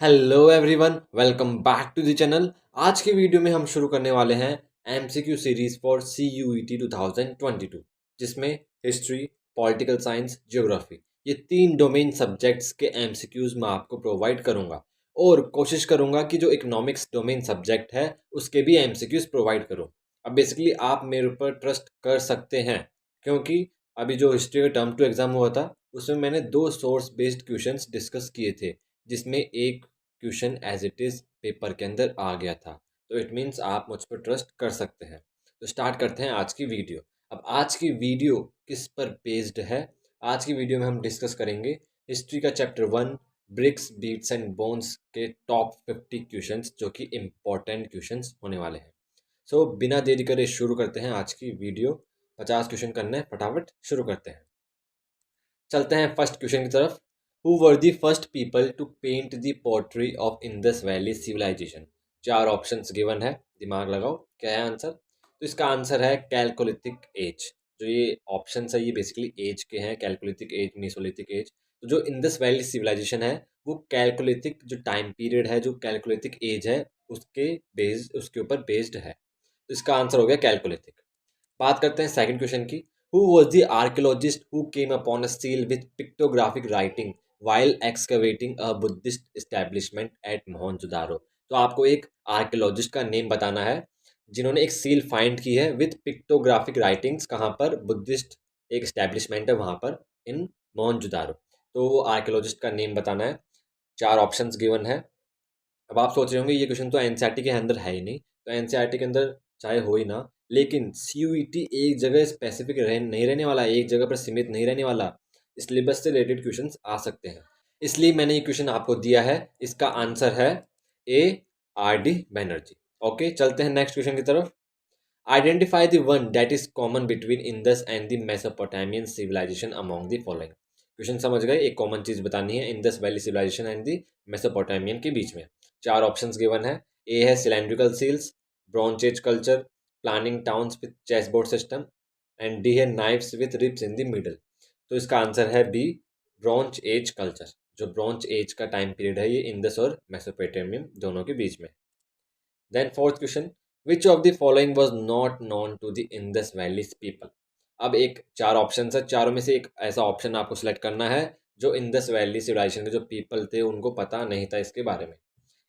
Hello everyone, welcome back to the channel. आज की video में हम शुरू करने वाले हैं एमसीक्यू सीरीज फॉर CUET 2022, जिसमें हिस्ट्री, पॉलिटिकल साइंस, ज्योग्राफी ये तीन डोमेन सब्जेक्ट्स के एमसीक्यूज मैं आपको प्रोवाइड करूंगा और कोशिश करूंगा कि जो इकोनॉमिक्स डोमेन सब्जेक्ट है उसके भी एमसीक्यूज प्रोवाइड करूं। अब बेसिकली आप मेरे ऊपर ट्रस्ट कर सकते हैं, क्योंकि अभी जो हिस्ट्री का टर्म टू एग्जाम हुआ था उसमें मैंने दो सोर्स बेस्ड क्वेश्चंस डिस्कस किए थे, जिसमें एक question as it is paper के अंदर आ गया था। तो इट मीन्स आप मुझ पर ट्रस्ट कर सकते हैं। तो स्टार्ट करते हैं आज की वीडियो। अब आज की वीडियो किस पर बेस्ड है? आज की वीडियो में हम डिस्कस करेंगे हिस्ट्री का chapter 1, bricks beads and bones के टॉप 50 क्वेश्चंस, जो कि इम्पोर्टेंट क्वेश्चंस होने वाले हैं। सो बिना देरी करे शुरू करते हैं आज की वीडियो। 50 क्वेश्चन करने हैं, फटाफट शुरू करते हैं। चलते हैं फर्स्ट क्वेश्चन की तरफ। Who were the first people to paint the pottery of Indus valley civilisation? चार ऑप्शंस गिवन है, दिमाग लगाओ, क्या है आंसर? तो इसका आंसर है कैलकोलिथिक एज। जो ये ऑप्शन है ये बेसिकली एज के हैं, कैलकोलिथिक एज, मेसोलिथिक एज। तो जो इंडस वैली सिविलाइजेशन है वो कैलकोलिथिक जो टाइम पीरियड है, जो कैलकोलिथिक एज है उसके ऊपर बेस्ड है। तो इसका आंसर हो गया कैलकोलिथिक। बात करते हैं सेकंड क्वेश्चन की। Who was the archaeologist who came upon a seal with pictographic writing while excavating a Buddhist establishment at Mohenjodaro? तो आपको एक आर्कियोलॉजिस्ट का नेम बताना है जिन्होंने एक सील फाइंड की है विथ पिक्टोग्राफिक राइटिंग्स। कहाँ पर? बुद्धिस्ट एक एस्टेब्लिशमेंट है वहाँ पर, इन मोहनजोदारो। तो वो आर्कियोलॉजिस्ट का नेम बताना है। चार ऑप्शंस गिवन है। अब आप सोच रहे होंगे ये क्वेश्चन तो एनसीईआरटी के अंदर है ही नहीं। तो एनसीईआरटी के अंदर चाहे हो ही ना, लेकिन सीयूईटी एक जगह स्पेसिफिक नहीं रहने वाला, एक जगह पर सीमित नहीं रहने वाला। सिलेबस से रिलेटेड क्वेश्चंस आ सकते हैं, इसलिए मैंने ये क्वेश्चन आपको दिया है। इसका आंसर है ए, RD बनर्जी। ओके, चलते हैं नेक्स्ट क्वेश्चन की तरफ। Identify the one that is common between Indus and the Mesopotamian civilization among the following? Question समझ गए? एक कॉमन चीज बतानी है Indus valley civilization and the Mesopotamian के बीच में। चार ऑप्शंस गिवन है। ए है cylindrical seals, bronze age culture, planning towns with chessboard system, and D है knives with ribs in the middle. तो इसका आंसर है बी, ब्रॉन्ज एज कल्चर। जो ब्रॉन्ज एज का टाइम पीरियड है ये इंडस और मेसोपोटामियन दोनों के बीच में। Then fourth question, which of the following was not known to the Indus valleys people? अब एक चार ऑप्शन है, चारों में से एक ऐसा ऑप्शन आपको सिलेक्ट करना है जो इंडस वैली सिविलाइजेशन के जो पीपल थे उनको पता नहीं था इसके बारे में।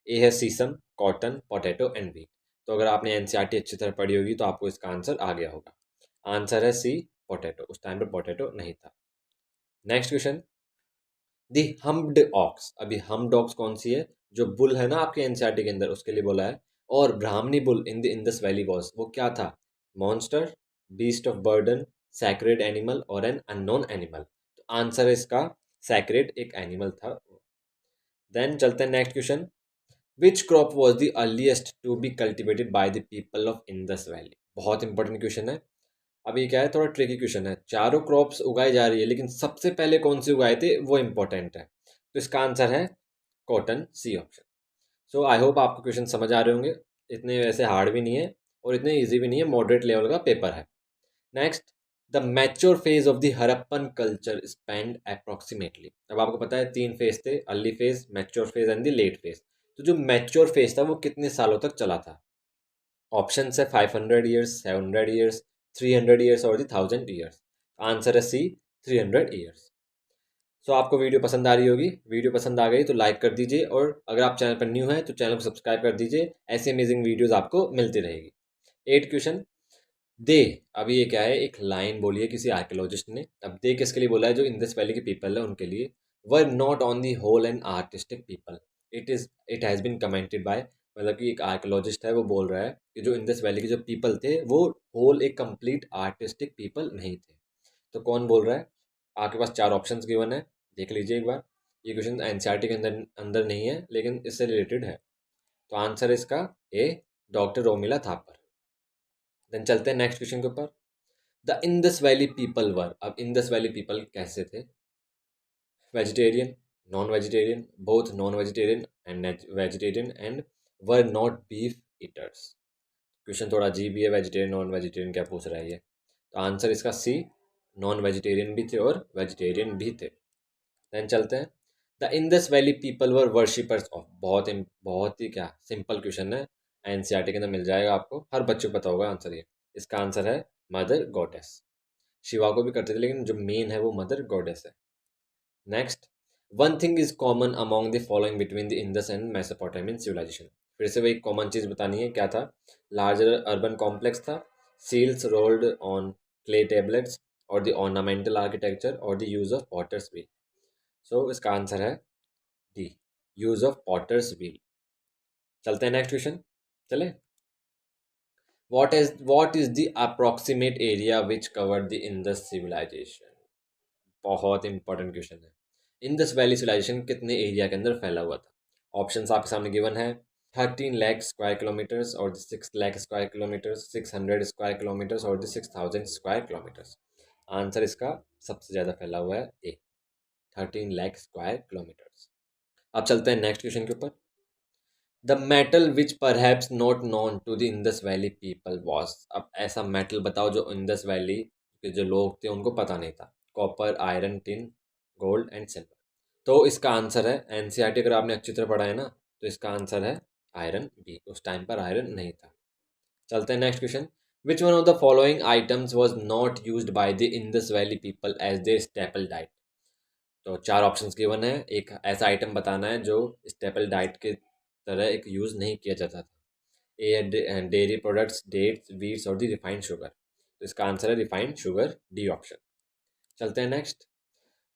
ए है सीसम, कॉटन, पोटैटो एंड व्हीट। तो अगर आपने एनसीईआरटी अच्छी तरह पढ़ी होगी तो आपको इसका आंसर आ गया होगा। आंसर है सी, पोटैटो। उस टाइम पर पोटैटो नहीं था। नेक्स्ट क्वेश्चन, दी हम्प्ड ऑक्स। अभी हम्प्ड ऑक्स कौन सी है? जो बुल है ना आपके एनसीईआरटी के अंदर, उसके लिए बोला है। और Brahmani bull in the Indus valley was, वो क्या था? Monster, beast of burden, sacred animal और एन अननोन एनिमल। तो आंसर है इसका सैक्रेड, एक एनिमल था। देन चलते हैं next question. Which crop was the earliest to be cultivated by the people of Indus valley? बहुत इंपॉर्टेंट क्वेश्चन है। अब ये क्या है, थोड़ा ट्रिकी क्वेश्चन है। चारों क्रॉप्स उगाई जा रही है लेकिन सबसे पहले कौन से उगाए थे वो इंपॉर्टेंट है। तो इसका आंसर है cotton, C option. So I hope आपको क्वेश्चन समझ आ रहे होंगे। इतने वैसे हार्ड भी नहीं है और इतने इजी भी नहीं है, मॉडरेट लेवल का पेपर है। Next, the mature phase of the Harappan culture spend approximately. अब आपको पता है तीन फेज थे, early phase, mature phase and the late phase. तो जो मैच्योर फेज था वो कितने सालों तक चला था? ऑप्शन है 500 ईयर्स, 700 ईयर्स, 300 ईयर्स और 1000 ईयर्स। आंसर है सी, 300 ईयर्स। सो आपको वीडियो पसंद आ रही होगी। वीडियो पसंद आ गई तो लाइक कर दीजिए, और अगर आप चैनल पर न्यू हैं तो चैनल को सब्सक्राइब कर दीजिए। ऐसी अमेजिंग वीडियोस आपको मिलती रहेगी। एट क्वेश्चन, दे। अभी ये क्या है, एक लाइन बोली है किसी आर्कियोलॉजिस्ट ने। अब दे किसके लिए बोला है? जो इंडस वैली के पीपल है उनके लिए। Were not on the whole an artistic people, it has been commented by. मतलब कि एक आर्कियोलॉजिस्ट है वो बोल रहा है कि जो इंडस वैली के जो पीपल थे वो होल एक कंप्लीट आर्टिस्टिक पीपल नहीं थे। तो कौन बोल रहा है? आपके पास चार ऑप्शंस गिवन है, देख लीजिए एक बार। ये क्वेश्चन एनसीईआरटी के अंदर अंदर नहीं है लेकिन इससे रिलेटेड है। तो आंसर है इसका ए, डॉक्टर रोमिला थापर। देन चलते हैं नेक्स्ट क्वेश्चन के ऊपर। द इंडस वैली पीपल वर। अब इंडस वैली पीपल कैसे थे? Vegetarian, non vegetarian, both non vegetarian and vegetarian, and were not beef eaters. Question थोड़ा अजीब ही है, वेजिटेरियन नॉन वेजिटेरियन क्या पूछ रहा है ये। तो आंसर इसका सी, नॉन वेजिटेरियन भी थे और वेजिटेरियन भी थे। देन चलते हैं, the Indus valley people were worshippers of, बहुत ही क्या सिंपल क्वेश्चन है, एनसीईआरटी के अंदर मिल जाएगा आपको, हर बच्चे को पता होगा आंसर ये। इसका आंसर है मदर गॉडेस। शिवा को भी करते थे लेकिन जो मेन है वो मदर गॉडेस है। Next, one thing is common among the following between the Indus and Mesopotamian civilization. फिर से वही कॉमन चीज बतानी है, क्या था? लार्जर अर्बन कॉम्प्लेक्स था, seals rolled on clay tablets, और द ऑर्नामेंटल आर्किटेक्चर, और the use of potter's wheel. So इसका आंसर है D, use of potter's wheel. चलते हैं नेक्स्ट क्वेश्चन। चले, what is the approximate area which covered the Indus civilization? बहुत important question है। Indus valley civilisation कितने area के अंदर फैला हुआ था? ऑप्शंस आपके सामने गिवन है, 13 लाख स्क्वायर किलोमीटर्स, और 6 lakh square kilometres, 600 square kilometres, और 6000 स्क्वायर किलोमीटर्स। आंसर इसका सबसे ज़्यादा फैला हुआ है ए, 13 लाख स्क्वायर किलोमीटर्स। अब चलते हैं नेक्स्ट क्वेश्चन के ऊपर। The metal which perhaps not known to the Indus valley people was. अब ऐसा मेटल बताओ जो इंडस वैली के जो लोग थे उनको पता नहीं था। Copper, iron, tin, gold and silver. तो इसका आंसर है, एनसीईआरटी अगर आपने अच्छी तरह पढ़ा है ना, तो इसका आंसर है आयरन बी। उस टाइम पर आयरन नहीं था। चलते हैं next question. Which one of the following items was not use by the Indus valley people as their staple diet. तो चार ऑप्शंस गिवन है, एक ऐसा आइटम बताना है जो स्टेपल डाइट के तरह एक यूज़ नहीं किया जाता था। ए है डेयरी प्रोडक्ट्स, डेट्स, वीट्स, और दी रिफाइंड शुगर। तो इसका आंसर है रिफाइंड शुगर, डी ऑप्शन। चलते हैं next.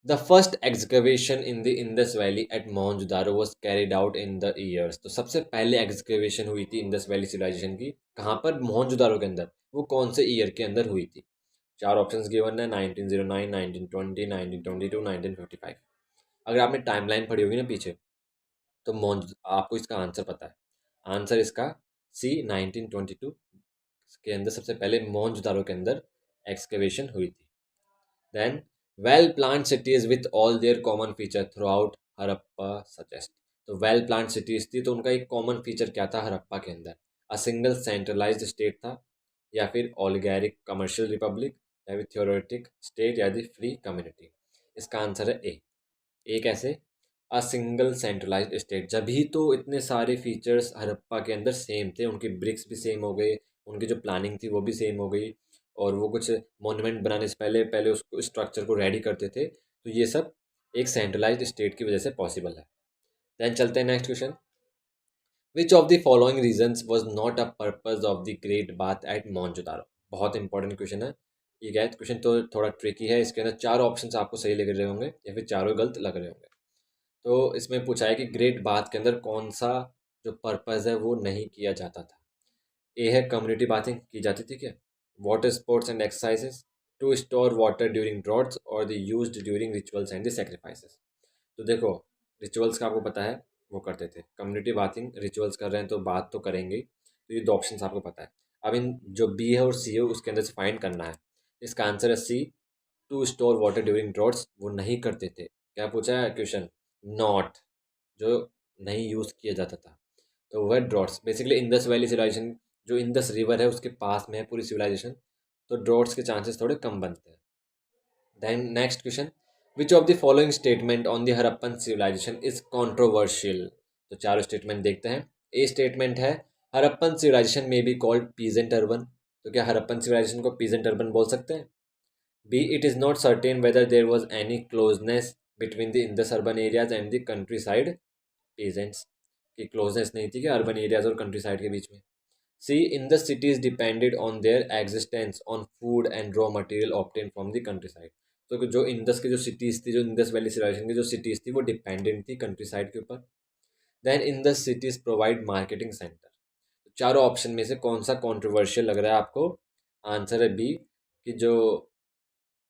The first excavation in the Indus valley at Mohenjodaro was carried out in the years. तो सबसे पहले एक्सकवेशन हुई थी इंडस वैली सिविलाइजेशन की कहाँ पर? मोहनजोदारो के अंदर। वो कौन से ईयर के अंदर हुई थी? चार ऑप्शंस गिवन है, 1909, 1920, 1922, 1955। अगर आपने टाइमलाइन पढ़ी होगी ना पीछे, तो मोहन आपको इसका आंसर पता है। आंसर इसका सी, 1922 के अंदर सबसे पहले मोहनजोदारो के अंदर एक्सकवेशन हुई थी। Then, well planned cities with all their common feature throughout Harappa suggest. तो वेल प्लान्ड सिटीज थी, तो उनका एक कॉमन फीचर क्या था हड़प्पा के अंदर? अ सिंगल सेंट्रलाइज्ड स्टेट था, या फिर ओलिगारिक कमर्शियल रिपब्लिक, या फिर थ्योरेटिक स्टेट, या फिर फ्री कम्युनिटी। इसका आंसर है ए। ए कैसे? A single centralised state. जब ही तो इतने सारे फीचर्स हड़प्पा के अंदर सेम थे, उनके ब्रिक्स भी सेम हो गए, उनकी जो प्लानिंग थी वो भी सेम हो गई, और वो कुछ मॉन्यूमेंट बनाने से पहले पहले उसको स्ट्रक्चर को रेडी करते थे, तो ये सब एक सेंट्रलाइज्ड स्टेट की वजह से पॉसिबल है। देन चलते हैं next question. Which of the following reasons was not a purpose of the great bath at Mohenjodaro. बहुत इंपॉर्टेंट क्वेश्चन है ये। क्या क्वेश्चन तो थोड़ा ट्रिकी है, इसके अंदर चार ऑप्शन आपको सही लग रहे होंगे या फिर चारों गलत लग रहे होंगे। तो इसमें पूछा है कि ग्रेट बाथ के अंदर कौन सा जो पर्पज़ है वो नहीं किया जाता था। ए है कम्युनिटी बाथिंग की जाती थी क्या? Water sports and exercises, to store water during droughts, और the used during rituals and the sacrifices. तो देखो, रिचुअल्स का आपको पता है वो करते थे, कम्युनिटी बाथिंग रिचुअल्स कर रहे हैं तो बात तो करेंगे ही। तो ये दो ऑप्शन आपको पता है। अब इन जो बी है और सी है उसके अंदर से फाइंड करना है। इसका आंसर है C, to store water during droughts. वो नहीं करते थे। क्या पूछा है क्वेश्चन? नॉट, जो नहीं यूज़ किया जाता था। तो वह droughts, basically Indus valley civilisation जो इंडस रिवर है उसके पास में है पूरी सिविलाइजेशन, तो ड्रॉट्स के चांसेस थोड़े कम बनते हैं। Then next question. Which of the following statement on the Harappan civilisation is controversial. तो चारों स्टेटमेंट देखते हैं। ए स्टेटमेंट है, हड़प्पन सिविलाइजेशन में बी कॉल्ड पीजेंट अर्बन। तो क्या हड़प्पन सिविलाइजेशन को पीजेंट अर्बन बोल सकते हैं? B, it is not certain whether there was any closeness between the Indus urban areas and the countryside peasants. की क्लोजनेस नहीं थी कि अर्बन एरियाज और कंट्री साइड के बीच में। C, in the cities depended on their existence on food and raw material obtain from the countryside. तो जो इंडस की जो सिटीज़ थी, जो इंडस वैली सिविलाइजेशन की जो सिटीज़ थी वो डिपेंडेंट थी कंट्री साइड के ऊपर। Then in the cities provide marketing centre. चारों ऑप्शन में से कौन सा कॉन्ट्रोवर्शियल लग रहा है आपको? आंसर है बी, कि जो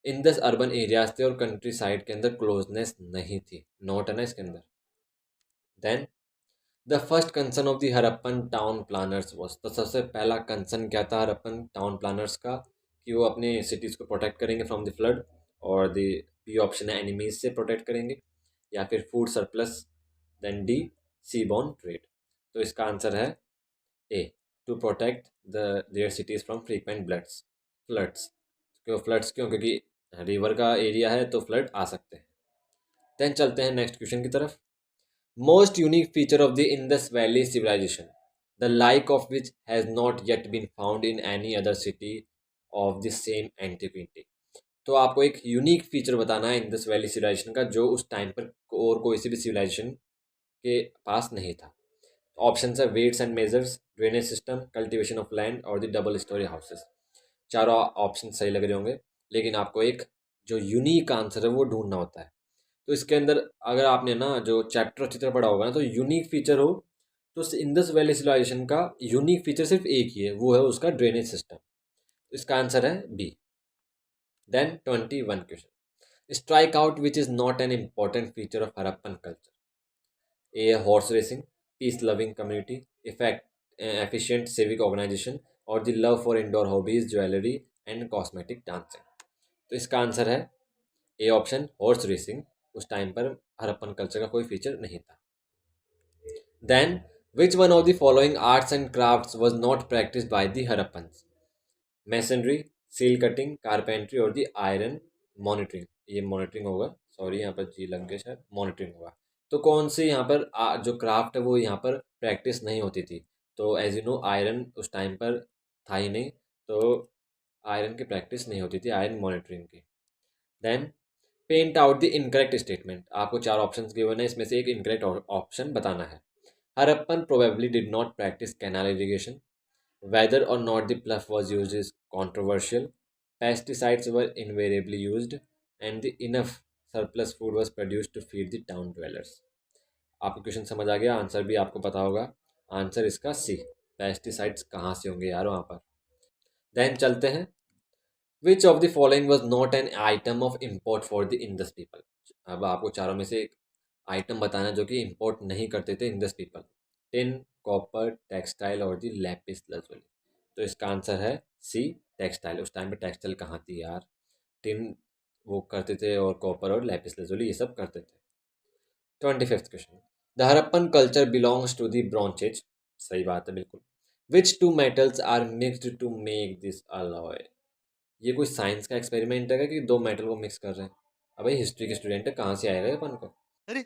इंडस अर्बन एरियाज थे और कंट्री साइड के अंदर क्लोजनेस नहीं थी। नोट है ना इसके अंदर। Then the first concern of the Harappan town planners was. तो सबसे पहला कंसर्न क्या था हड़प्पन टाउन प्लानर्स का? कि वो अपने सिटीज़ को प्रोटेक्ट करेंगे फ्रॉम द फ्लड, और द बी ऑप्शन है एनिमीज से प्रोटेक्ट करेंगे, या फिर food surplus, then D sea borne trade. तो इसका आंसर है A, to protect the their cities from frequent bloods floods. क्यों फ्लड्स? क्यों? क्योंकि रिवर का एरिया है तो फ्लड आ सकते हैं। देन चलते हैं नेक्स्ट क्वेश्चन की तरफ। Most unique feature of the Indus valley civilisation the like of which has not yet been found in any other city of the same antiquity. तो आपको एक यूनिक फीचर बताना है इंडस वैली सिविलाइजेशन का जो उस टाइम पर और कोई सी भी सिविलाइजेशन के पास नहीं था। ऑप्शन है weights and measures, drainage system, cultivation of land और द डबल स्टोरी हाउसेस। चारों ऑप्शन सही लग रहे होंगे, लेकिन आपको एक जो यूनिक आंसर है वो ढूंढना होता है। तो इसके अंदर अगर आपने ना जो चैप्टर अच्छी तरह पढ़ा होगा ना, तो यूनिक फीचर हो तो इंडस वैली सिविलाइजेशन का यूनिक फीचर सिर्फ एक ही है, वो है उसका ड्रेनेज सिस्टम। इसका आंसर है B. Then 21 question, strike out which is not an important feature of Harappan culture. A horse racing, peace loving community, effect efficient civic organization और the love for indoor hobbies, jewellery and cosmetic dancing. तो इसका answer है A option, horse racing. उस time पर Harappan culture का कोई feature नहीं था। Then which one of the following arts and crafts was not practised by the Harappans. Masonry, seal cutting, carpentry और दी आयरन मॉनिटरिंग। ये मॉनिटरिंग होगा, सॉरी यहाँ पर जी लग गया, शायद मॉनिटरिंग होगा। तो कौन सी यहाँ पर जो क्राफ्ट है वो यहाँ पर प्रैक्टिस नहीं होती थी। तो एज यू नो आयरन उस टाइम पर था ही नहीं, तो आयरन की प्रैक्टिस नहीं होती थी, आयरन मॉनिटरिंग की। Then point out the incorrect statement. आपको चार ऑप्शन गिवन है, इसमें से एक इनकरेक्ट ऑप्शन बताना है। Harappan probably did not practice canal irrigation, whether or not the bluff was used is controversial, pesticides were invariably used, and the enough surplus food was produced to feed the town dwellers। आपको question समझ आ गया, answer भी आपको पता होगा। Answer इसका सी, pesticides कहाँ से होंगे यार वहाँ पर। देन चलते हैं, विच of the following was not an item of import for the Indus people. अब आपको चारों में से एक आइटम बताना जो कि इम्पोर्ट नहीं करते थे Indus people. Tin, copper, textile और दी लैपिस lazuli। तो इसका आंसर है सी, टेक्सटाइल। उस टाइम पे टेक्सटाइल कहाँ थी यार, टिन वो करते थे और कॉपर और लैपिस lazuli ये सब करते थे। 25th question, the Harappan culture belongs to the bronze age. सही बात है बिल्कुल। Which two metals are mixed to make this alloy. ये कोई साइंस का एक्सपेरिमेंट है कि दो मेटल को मिक्स कर रहे हैं। अब भाई हिस्ट्री के स्टूडेंट है, कहाँ से आएगा ये अपन को। अरे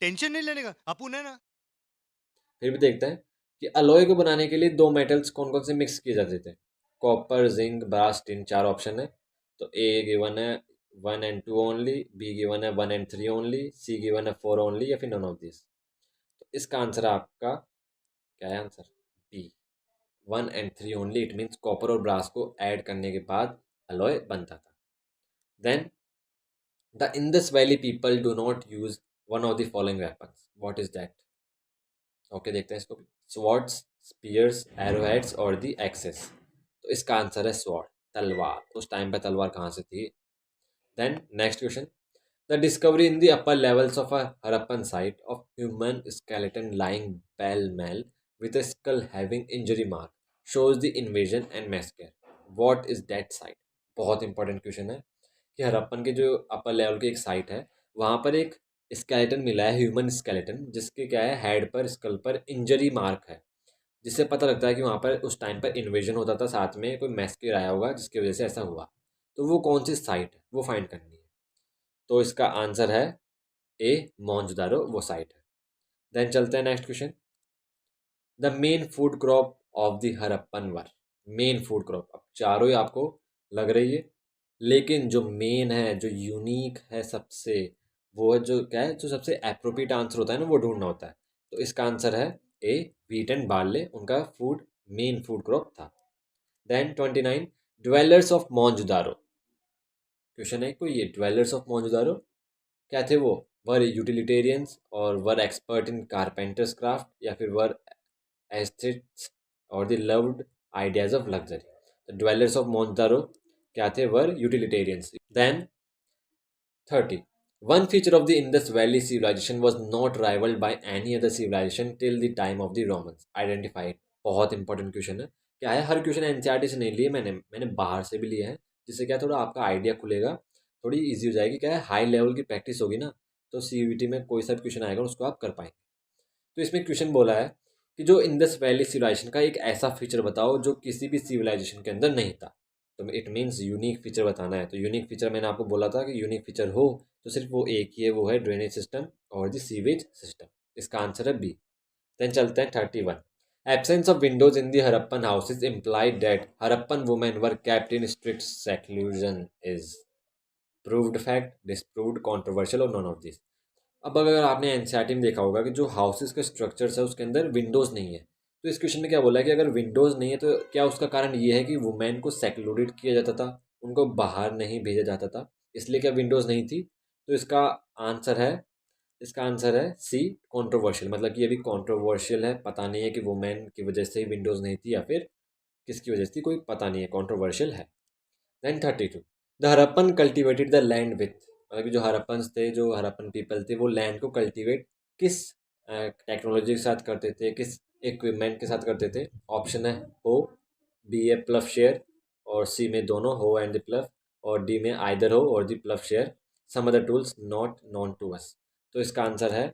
टेंशन नहीं लेने का, अपुन है ना। फिर भी देखते हैं कि अलॉय को बनाने के लिए दो मेटल्स कौन कौन से मिक्स किए जाते थे। कॉपर, जिंक, ब्रास, टिन, चार ऑप्शन है। तो ए गिवन है 1 and 2 ओनली, बी गिवन है 1 and 3 ओनली, सी गिवन है 4 ओनली, या फिर नन ऑफ दिस। तो इसका आंसर आपका क्या है, answer B, 1 and 3 only. It means copper और ब्रास को ऐड करने के बाद अलॉय बनता था। Then the Indus valley people do not use one of the following weapons, what is that. Okay देखते हैं इसको भी। स्वॉर्ड्स, स्पीयर्स, एरोहेड्स और दी एक्सेस। तो इसका आंसर है स्वॉर्ड, तलवार। तो उस टाइम पे तलवार कहाँ से थी। Then next question, the discovery in the upper levels of a Harappan site of human skeleton lying pell mell with a skull having injury mark shows the invasion and massacre, what is that site। बहुत important question है कि हरप्पन के जो upper level की एक site है वहाँ पर एक स्केलेटन मिला है, ह्यूमन स्केलेटन, जिसके क्या है हेड पर, स्कल पर इंजरी मार्क है, जिससे पता लगता है कि वहाँ पर उस टाइम पर इन्वेजन होता था, साथ में कोई मैस्केर आया होगा जिसकी वजह से ऐसा हुआ। तो वो कौन सी साइट है वो फाइंड करनी है। तो इसका आंसर है ए, मोहनजोदारो वो साइट है। देन चलते हैं next question, the main food crop of the Harappan were. Main food crop, अब चारों ही आपको लग रही है, लेकिन जो मेन है, जो यूनिक है सबसे, वो है जो क्या है, जो सबसे एप्रोप्रिएट आंसर होता है ना वो ढूंढना होता है। तो इसका आंसर है ए, व्हीट एंड बार्ले, उनका फूड मेन फूड क्रॉप था। Then 29, dwellers of Mohenjodaro. Question है कोई, ये ड्वेलर्स ऑफ मोहनजोदारो क्या थे वो, वर यूटिलिटेरियंस और were expert in carpenter's craft, या फिर वर एस्थेट्स और the loved ideas of luxury. The dwellers of Mohenjodaro क्या थे, were utilitarians. Then 30, one feature of the Indus valley civilization was not rivalled by any other civilization till the time of the Romans, identified. बहुत important question है। क्या है, हर question NCERT से नहीं लिए मैंने बाहर से भी लिए हैं, जिससे क्या थोड़ा आपका आइडिया खुलेगा, थोड़ी इजी हो जाएगी। क्या है, हाई लेवल की प्रैक्टिस होगी ना, तो सीयूईटी में कोई सा भी क्वेश्चन आएगा उसको आप कर पाएंगे। तो इसमें क्वेश्चन बोला है कि जो इंडस वैली सिविलाइजेशन का एक ऐसा फीचर बताओ जो किसी भी सिविलाइजेशन के अंदर नहीं था। तो इट मीन्स यूनिक फीचर बताना है। तो यूनिक फीचर मैंने आपको बोला था कि यूनिक फीचर हो तो सिर्फ वो एक ही है, वो है ड्रेनेज सिस्टम और द सीवेज सिस्टम। इसका आंसर है बी। देन चलते हैं 31। Absence of Windows in the Harappan houses implied that Harappan women were kept in strict seclusion is proved fact, disproved, controversial और नॉन ऑफ दिस। अब अगर आपने एनसीईआरटी में देखा होगा कि जो हाउसेस का स्ट्रक्चर्स है उसके अंदर विंडोज़ नहीं है, तो इस क्वेश्चन में क्या बोला है कि अगर विंडोज़ नहीं है तो क्या उसका कारण ये है कि वुमेन को सेक्लूडेड किया जाता था, उनको बाहर नहीं भेजा जाता था, इसलिए क्या विंडोज़ नहीं थी? तो आंसर है इसका आंसर है सी, कंट्रोवर्शियल। मतलब कि ये भी कंट्रोवर्शियल है, पता नहीं है कि वुमेन की वजह से ही विंडोज़ नहीं थी या फिर किसकी वजह से थी, कोई पता नहीं है, कंट्रोवर्शियल है। Then 32। The Harappan cultivated the land with, मतलब कि जो हरप्पन्स थे, जो हरप्पन पीपल थे, वो लैंड को कल्टीवेट किस टेक्नोलॉजी के साथ करते थे, किस इक्विपमेंट के साथ करते थे? ऑप्शन है हो, बी ए प्लफ शेयर, और सी में दोनों हो एंड द प्लफ, और डी में आइदर हो और the plough share, some other tools not known to us. तो इसका आंसर है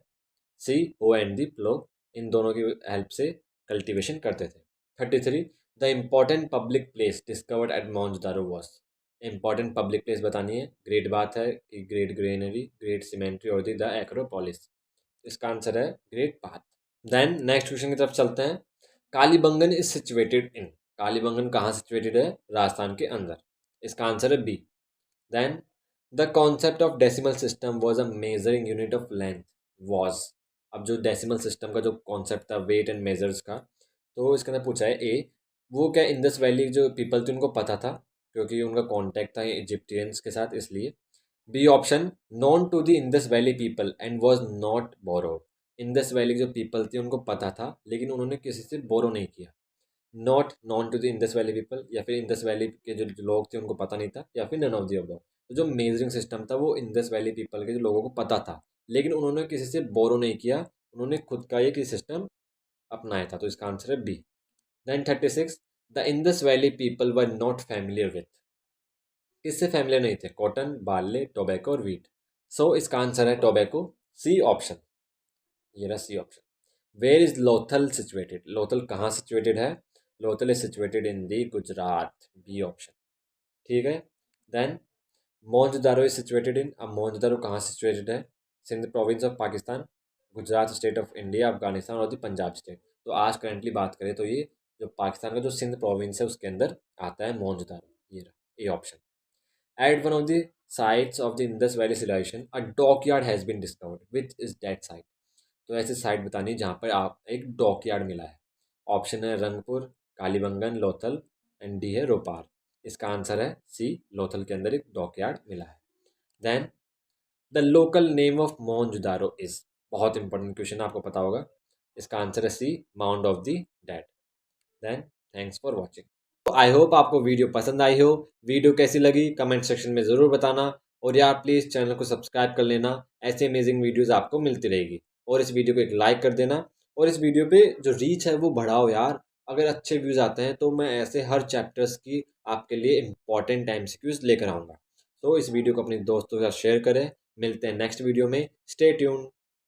सी, हो एंड दी प्लो, इन दोनों की हेल्प से कल्टीवेशन करते थे। 33। The important public place discovered at Mohenjodaro was, important public place बतानी है। ग्रेट बात है कि ग्रेट ग्रेनरी, ग्रेट सीमेंट्री और द एक्रोपोलिस। इसका आंसर है great bath. Then next question की तरफ चलते हैं। Kalibangan is situated in, Kalibangan कहाँ सिचुएटेड है? राजस्थान के अंदर। इसका आंसर है B. Then the concept of decimal system was a measuring unit of length was, अब जो डेसिमल सिस्टम का जो कॉन्सेप्ट था वेट एंड मेजर्स का, तो इसके अंदर पूछा है ए, वो क्या इंडस वैली जो पीपल थे उनको पता था क्योंकि उनका कॉन्टैक्ट था इजिप्टियंस के साथ, इसलिए। B option, known to the Indus valley people and was not borrowed, Indus valley जो पीपल थे उनको पता था लेकिन उन्होंने किसी से बोरो नहीं किया। Not known to the Indus valley people, या फिर इंडस वैली के जो लोग थे उनको पता नहीं था, या फिर नन ऑफ द अबव। तो जो मेजरिंग सिस्टम था वो इंडस वैली पीपल के जो लोगों को पता था लेकिन उन्होंने किसी से बोरो नहीं किया, उन्होंने खुद का एक सिस्टम अपनाया था। तो इसका आंसर है B. Then 36। The Indus valley people were not familiar with, किससे फैमिलियर नहीं थे? कॉटन, बार्ले, टोबैको और वीट। सो इसका आंसर है टोबैको, सी ऑप्शन। ये रहा C option. Where is Lothal situated, Lothal कहाँ सिचुएटेड है? Lothal is situated in the Gujarat, B option. ठीक है। Then Mohenjodaro is situated in, अब मोहनजोदारो कहाँ सिचुएटेड है? Sindh province of Pakistan, Gujarat state of India, Afghanistan और दी पंजाब स्टेट। तो आज करंटली बात करें तो ये जो पाकिस्तान का जो सिंध प्रोविंस है उसके अंदर आता है मोहनजोदारो, ये रहा A option. At one of the sites of the Indus valley civilisation a dockyard has been discovered, which is that site? तो ऐसी साइट बतानी है जहाँ पर आप एक डॉकयार्ड मिला है। ऑप्शन है रंगपुर, कालीबंगन, लोथल एंड डी है रोपार। इसका आंसर है सी, लोथल के अंदर एक डॉकयार्ड मिला है। Then the local name of Mohenjodaro is, बहुत इंपॉर्टेंट क्वेश्चन आपको पता होगा। इसका आंसर है C, mound of the dead. Then thanks for watching. तो आई होप आपको वीडियो पसंद आई हो। वीडियो कैसी लगी कमेंट सेक्शन में ज़रूर बताना, और यार प्लीज़ चैनल को सब्सक्राइब कर लेना, ऐसी अमेजिंग वीडियोस आपको मिलती रहेगी। और इस वीडियो को एक लाइक कर देना, और इस वीडियो पे जो रीच है वो बढ़ाओ यार। अगर अच्छे व्यूज़ आते हैं तो मैं ऐसे हर चैप्टर्स की आपके लिए इंपॉर्टेंट MCQs लेकर आऊँगा। तो इस वीडियो को अपने दोस्तों के साथ शेयर करें। मिलते हैं नेक्स्ट वीडियो में, स्टे ट्यून।